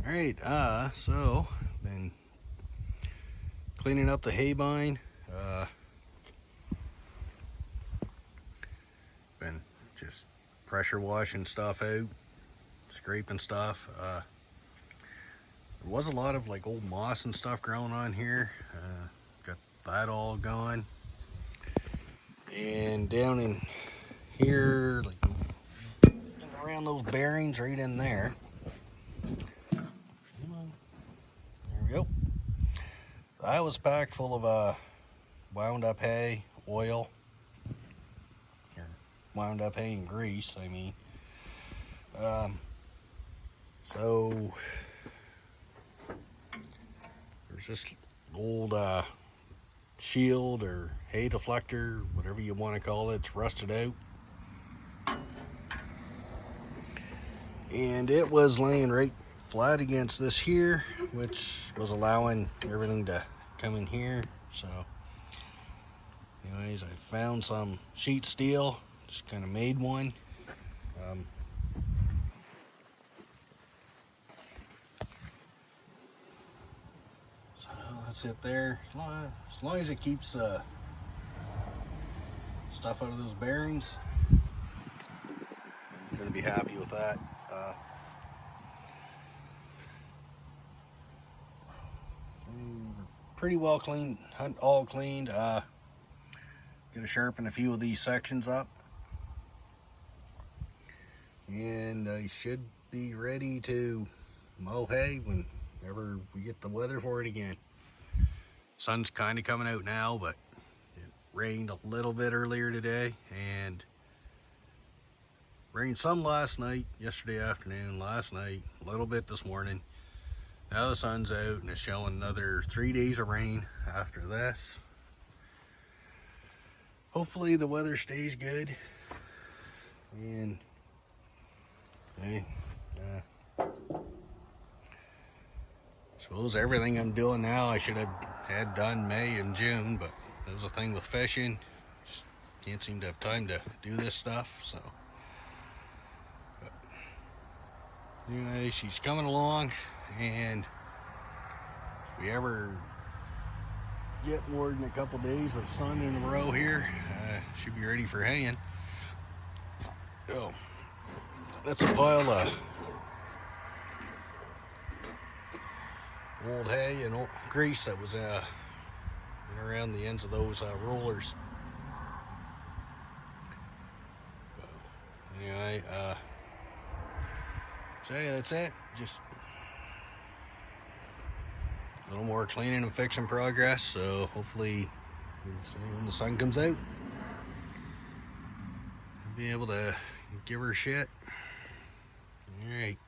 Alright, so been cleaning up the haybine. Been just pressure washing stuff out, scraping stuff. There was a lot of like old moss and stuff growing on here. Got that all gone. And down in here, like around those bearings right in there. There we go. That was packed full of wound up hay, oil, or wound up hay and grease, I mean. So there's this old shield or hay deflector, whatever you want to call it. It's rusted out. And it was laying right flat against this here, which was allowing everything to come in here. So anyways, I found some sheet steel, just kind of made one. So that's it there. As long as it keeps stuff out of those bearings, I'm gonna be happy with that. So we're pretty well cleaned, all cleaned. Gonna sharpen a few of these sections up, and I should be ready to mow hay whenever we get the weather for it again. Sun's kind of coming out now, but it rained a little bit earlier today, and rained some last night, yesterday afternoon, last night, a little bit this morning. Now the sun's out and it's showing another 3 days of rain after this. Hopefully the weather stays good, and I suppose everything I'm doing now I should have had done May and June, but that was a thing with fishing. Just can't seem to have time to do this stuff. So but anyway, she's coming along, and if we ever get more than a couple days of sun in a row here, should be ready for haying. Oh, that's a pile of old hay and old grease that was around the ends of those rollers. So, anyway, so yeah, that's it. Just a little more cleaning and fixing progress. So hopefully, when the sun comes out, I'll be able to give her shit. All right.